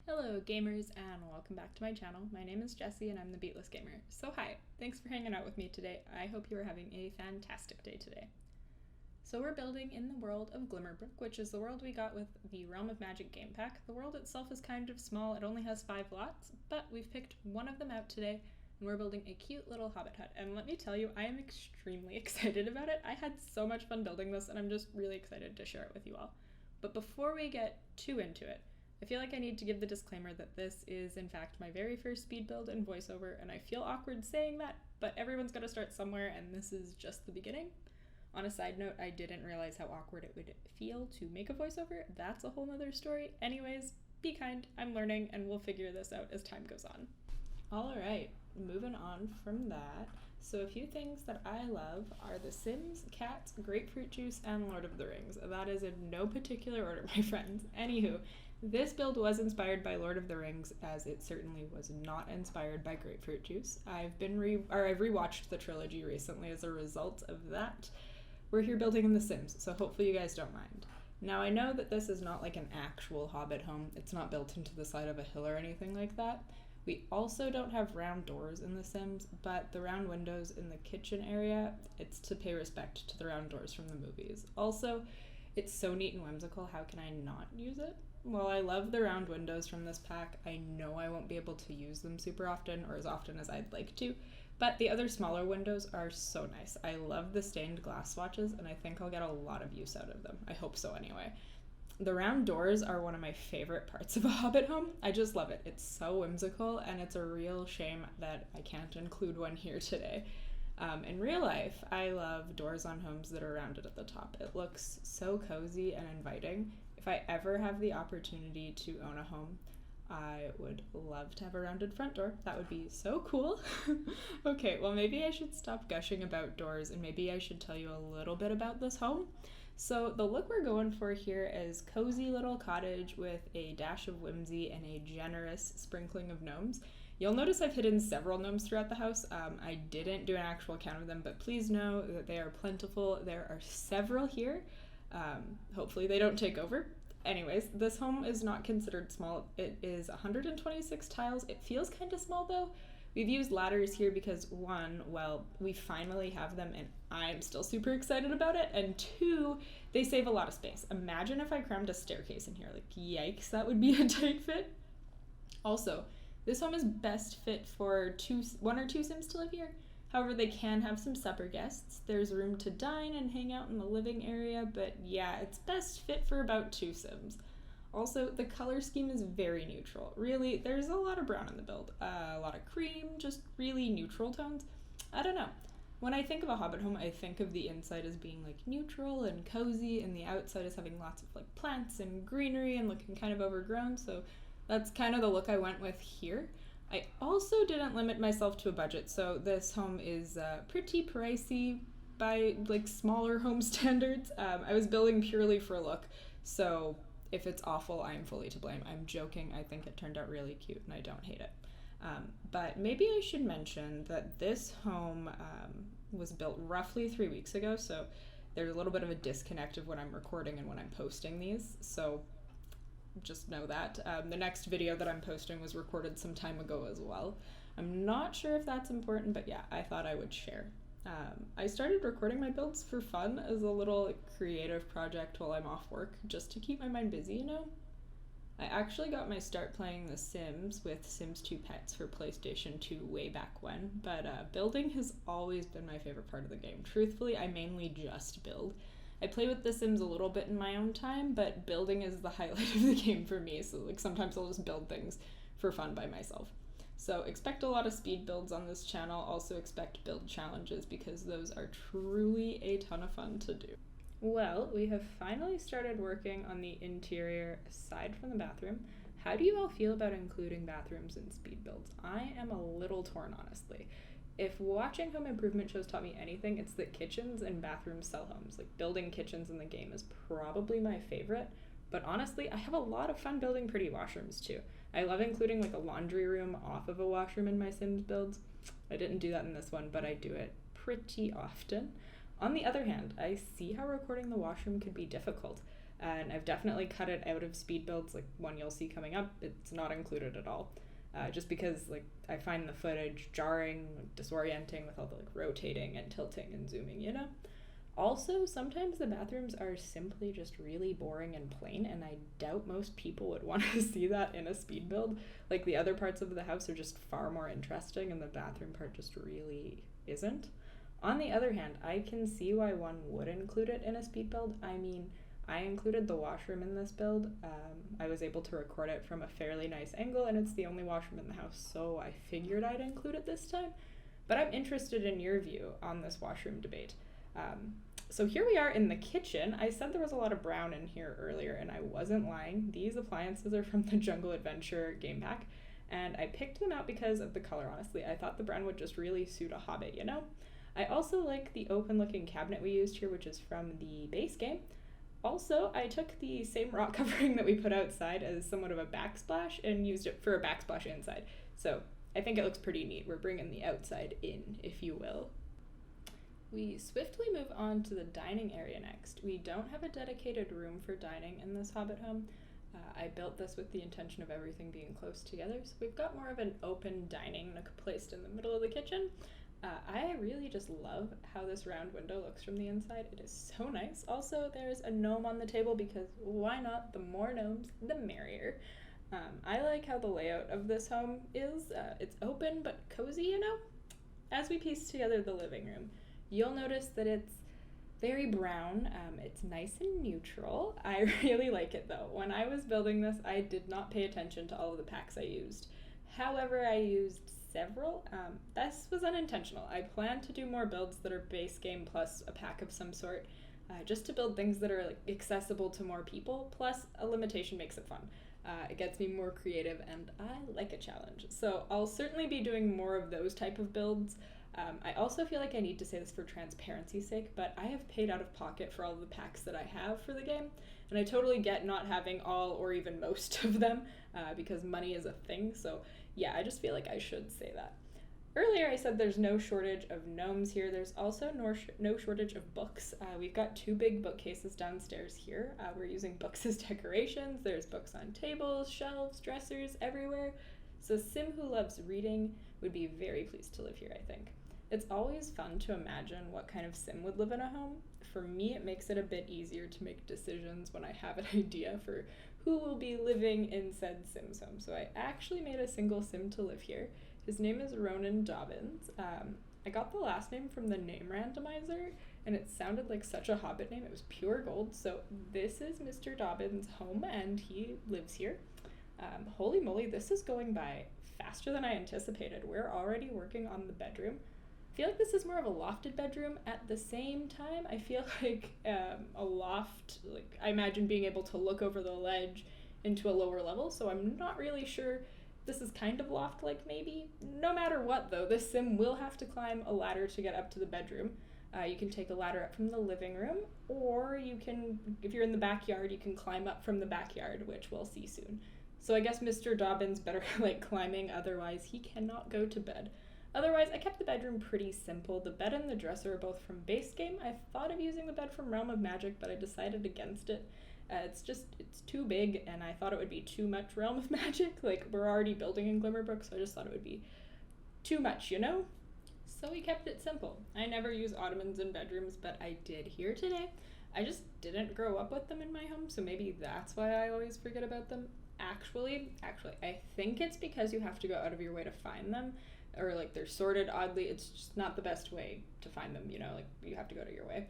Hello gamers and welcome back to my channel. My name is Jessie and I'm the Beatless Gamer. So hi, thanks for hanging out with me today. I hope you are having a fantastic day today. So we're building in the world of Glimmerbrook, which is the world we got with the Realm of Magic game pack. The world itself is kind of small, it only has 5 lots, but we've picked one of them out today and we're building a cute little hobbit hut. And let me tell you, I am extremely excited about it. I had so much fun building this and I'm just really excited to share it with you all. But before we get too into it, I feel like I need to give the disclaimer that this is in fact my very first speed build in voiceover, and I feel awkward saying that, but everyone's got to start somewhere and this is just the beginning. On a side note, I didn't realize how awkward it would feel to make a voiceover. That's a whole nother story. Anyways, be kind, I'm learning and we'll figure this out as time goes on. Alright, moving on from that. So a few things that I love are The Sims, cats, grapefruit juice, and Lord of the Rings. That is in no particular order, my friends. Anywho, this build was inspired by Lord of the Rings, as it certainly was not inspired by grapefruit juice. I've rewatched the trilogy recently as a result of that. We're here building in The Sims, so hopefully you guys don't mind. Now I know that this is not like an actual Hobbit home. It's not built into the side of a hill or anything like that. We also don't have round doors in The Sims, but the round windows in the kitchen area, it's to pay respect to the round doors from the movies. Also, it's so neat and whimsical, how can I not use it? While I love the round windows from this pack, I know I won't be able to use them super often or as often as I'd like to, but the other smaller windows are so nice. I love the stained glass swatches and I think I'll get a lot of use out of them. I hope so anyway. The round doors are one of my favorite parts of a Hobbit home. I just love it. It's so whimsical and it's a real shame that I can't include one here today. In real life, I love doors on homes that are rounded at the top. It looks so cozy and inviting. If I ever have the opportunity to own a home, I would love to have a rounded front door. That would be so cool. Okay, well maybe I should stop gushing about doors and maybe I should tell you a little bit about this home. So the look we're going for here is cozy little cottage with a dash of whimsy and a generous sprinkling of gnomes. You'll notice I've hidden several gnomes throughout the house. I didn't do an actual count of them, but please know that they are plentiful. There are several here. Hopefully they don't take over. Anyways, this home is not considered small. It is 126 tiles. It feels kind of small though. We've used ladders here because one, well, we finally have them and I'm still super excited about it, and two, they save a lot of space. Imagine if I crammed a staircase in here, like yikes, that would be a tight fit. Also, this home is best fit for one or two Sims to live here. However, they can have some supper guests. There's room to dine and hang out in the living area, but yeah, it's best fit for about 2 Sims. Also, the color scheme is very neutral. Really, there's a lot of brown in the build, a lot of cream, just really neutral tones. I don't know. When I think of a Hobbit home, I think of the inside as being like neutral and cozy, and the outside as having lots of like plants and greenery and looking kind of overgrown, so that's kind of the look I went with here. I also didn't limit myself to a budget, so this home is pretty pricey by like smaller home standards. I was building purely for look, so if it's awful, I'm fully to blame. I'm joking. I think it turned out really cute and I don't hate it. But maybe I should mention that this home was built roughly 3 weeks ago, so there's a little bit of a disconnect of when I'm recording and when I'm posting these, so just know that. The next video that I'm posting was recorded some time ago as well. I'm not sure if that's important, but yeah, I thought I would share. I started recording my builds for fun as a little creative project while I'm off work, just to keep my mind busy, you know? I actually got my start playing The Sims with Sims 2 Pets for PlayStation 2 way back when, but building has always been my favorite part of the game. Truthfully, I mainly just build. I play with The Sims a little bit in my own time, but building is the highlight of the game for me, so like sometimes I'll just build things for fun by myself. So expect a lot of speed builds on this channel, also expect build challenges because those are truly a ton of fun to do. Well, we have finally started working on the interior aside from the bathroom. How do you all feel about including bathrooms in speed builds? I am a little torn, honestly. If watching home improvement shows taught me anything, it's that kitchens and bathrooms sell homes. Like building kitchens in the game is probably my favorite, but honestly, I have a lot of fun building pretty washrooms too. I love including like a laundry room off of a washroom in my Sims builds. I didn't do that in this one, but I do it pretty often. On the other hand, I see how recording the washroom could be difficult. and I've definitely cut it out of speed builds, like one you'll see coming up. It's not included at all, just because like I find the footage jarring, like, disorienting with all the like rotating and tilting and zooming, you know? Also, sometimes the bathrooms are simply just really boring and plain, and I doubt most people would want to see that in a speed build. Like, the other parts of the house are just far more interesting, and the bathroom part just really isn't. On the other hand, I can see why one would include it in a speed build. I mean, I included the washroom in this build. I was able to record it from a fairly nice angle, and it's the only washroom in the house, so I figured I'd include it this time. But I'm interested in your view on this washroom debate. So here we are in the kitchen. I said there was a lot of brown in here earlier, and I wasn't lying. These appliances are from the Jungle Adventure game pack, and I picked them out because of the color, honestly. I thought the brown would just really suit a Hobbit, you know? I also like the open-looking cabinet we used here, which is from the base game. Also, I took the same rock covering that we put outside as somewhat of a backsplash and used it for a backsplash inside. So I think it looks pretty neat. We're bringing the outside in, if you will. We swiftly move on to the dining area next. We don't have a dedicated room for dining in this Hobbit home. I built this with the intention of everything being close together, so we've got more of an open dining nook placed in the middle of the kitchen. I really just love how this round window looks from the inside. It is so nice. Also, there's a gnome on the table because why not? The more gnomes, the merrier. I like how the layout of this home is. It's open but cozy, you know? As we piece together the living room, you'll notice that it's very brown. It's nice and neutral. I really like it though. When I was building this, I did not pay attention to all of the packs I used. However, I used several. This was unintentional. I planned to do more builds that are base game plus a pack of some sort, just to build things that are like accessible to more people, plus a limitation makes it fun. It gets me more creative and I like a challenge. So I'll certainly be doing more of those type of builds. I also feel like I need to say this for transparency's sake, but I have paid out of pocket for all of the packs that I have for the game, and I totally get not having all or even most of them because money is a thing, so yeah, I just feel like I should say that. Earlier I said there's no shortage of gnomes here. There's also no shortage of books. We've got 2 big bookcases downstairs here. We're using books as decorations. There's books on tables, shelves, dressers, everywhere. So Sim who loves reading would be very pleased to live here, I think. It's always fun to imagine what kind of sim would live in a home. For me, it makes it a bit easier to make decisions when I have an idea for who will be living in said sim's home. So I actually made a single sim to live here. His name is Ronan Dobbins. I got the last name from the name randomizer, and it sounded like such a Hobbit name. It was pure gold. So this is Mr. Dobbins' home, and he lives here. Holy moly, this is going by faster than I anticipated. We're already working on the bedroom. I feel like this is more of a lofted bedroom. At the same time, I feel like a loft, like I imagine being able to look over the ledge into a lower level, so I'm not really sure. This is kind of loft-like maybe. No matter what though, this sim will have to climb a ladder to get up to the bedroom. You can take a ladder up from the living room, or you can, if you're in the backyard, you can climb up from the backyard, which we'll see soon. So I guess Mr. Dobbins better like climbing, otherwise he cannot go to bed. Otherwise, I kept the bedroom pretty simple. The bed and the dresser are both from base game. I thought of using the bed from Realm of Magic, but I decided against it. It's too big, and I thought it would be too much Realm of Magic. Like, we're already building in Glimmerbrook, so I just thought it would be too much, you know? So we kept it simple. I never use ottomans in bedrooms, but I did here today. I just didn't grow up with them in my home, so maybe that's why I always forget about them. Actually, I think it's because you have to go out of your way to find them, or like they're sorted oddly. It's just not the best way to find them, you know, like you have to go to your way.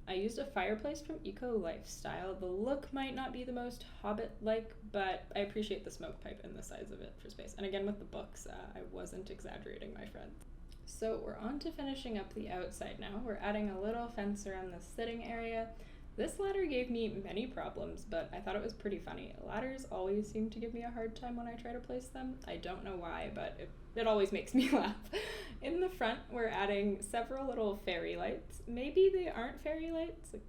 I used a fireplace from Eco Lifestyle. The look might not be the most Hobbit-like, but I appreciate the smoke pipe and the size of it for space. And again, with the books, I wasn't exaggerating, my friend. So we're on to finishing up the outside now. We're adding a little fence around the sitting area. This ladder gave me many problems, but I thought it was pretty funny. Ladders always seem to give me a hard time when I try to place them. I don't know why, but it always makes me laugh. In the front, we're adding several little fairy lights. Maybe they aren't fairy lights, like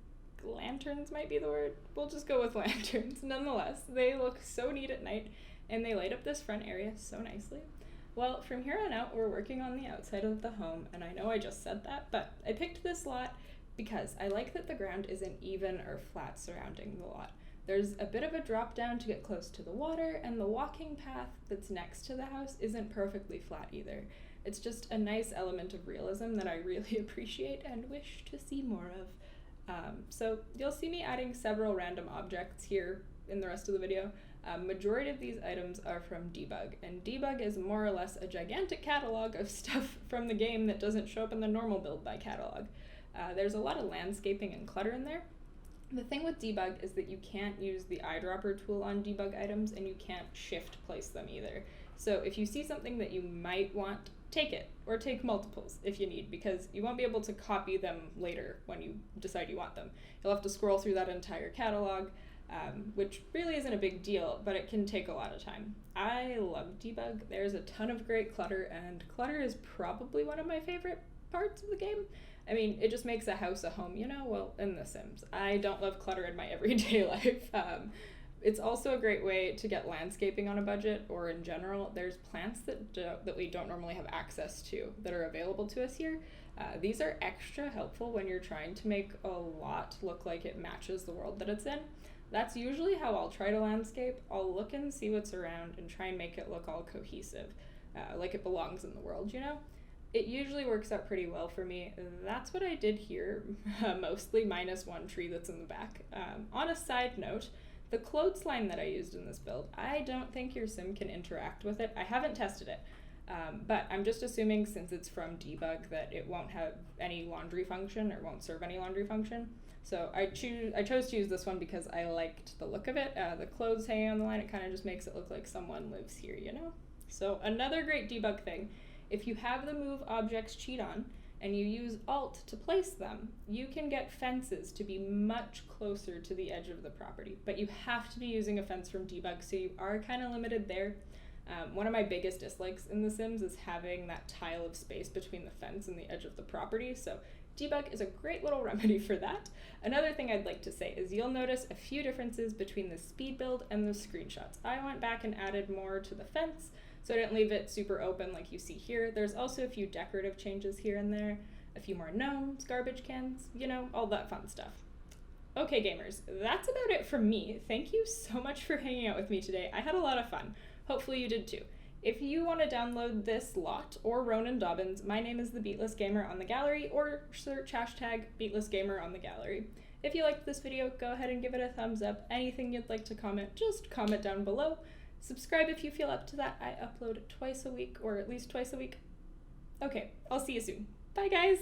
lanterns might be the word. We'll just go with lanterns. Nonetheless, they look so neat at night, and they light up this front area so nicely. Well, from here on out, we're working on the outside of the home, and I know I just said that, but I picked this lot because I like that the ground isn't even or flat surrounding the lot. There's a bit of a drop down to get close to the water, and the walking path that's next to the house isn't perfectly flat either. It's just a nice element of realism that I really appreciate and wish to see more of. So you'll see me adding several random objects here in the rest of the video. Majority of these items are from Debug, and Debug is more or less a gigantic catalog of stuff from the game that doesn't show up in the normal build by catalog. There's a lot of landscaping and clutter in there. The thing with Debug is that you can't use the eyedropper tool on Debug items, and you can't shift place them either. So if you see something that you might want, take it, or take multiples if you need, because you won't be able to copy them later when you decide you want them. You'll have to scroll through that entire catalog, which really isn't a big deal, but it can take a lot of time. I love Debug. There's a ton of great clutter, and clutter is probably one of my favorite parts of the game. I mean, it just makes a house a home, you know? Well, in The Sims. I don't love clutter in my everyday life. It's also a great way to get landscaping on a budget, or in general. There's plants that we don't normally have access to that are available to us here. These are extra helpful when you're trying to make a lot look like it matches the world that it's in. That's usually how I'll try to landscape. I'll look and see what's around and try and make it look all cohesive, like it belongs in the world, you know? It usually works out pretty well for me. That's what I did here, mostly minus one tree that's in the back. On a side note, the clothesline that I used in this build, I don't think your sim can interact with it. I haven't tested it, but I'm just assuming since it's from Debug that it won't have any laundry function or won't serve any laundry function. So I chose to use this one because I liked the look of it. The clothes hanging on the line, it kind of just makes it look like someone lives here, you know? So another great Debug thing, if you have the Move Objects cheat on, and you use Alt to place them, you can get fences to be much closer to the edge of the property, but you have to be using a fence from Debug, so you are kind of limited there. One of my biggest dislikes in The Sims is having that tile of space between the fence and the edge of the property, so Debug is a great little remedy for that. Another thing I'd like to say is you'll notice a few differences between the speed build and the screenshots. I went back and added more to the fence, so I didn't leave it super open like you see here. There's also a few decorative changes here and there, a few more gnomes, garbage cans, you know, all that fun stuff. Okay, gamers, that's about it from me. Thank you so much for hanging out with me today. I had a lot of fun. Hopefully you did too. If you want to download this lot or Ronan Dobbins, my name is TheBeatlessGamer on the gallery, or search hashtag BeatlessGamer on the gallery. If you liked this video, go ahead and give it a thumbs up. Anything you'd like to comment, just comment down below. Subscribe if you feel up to that. I upload twice a week, or at least twice a week. Okay, I'll see you soon. Bye, guys!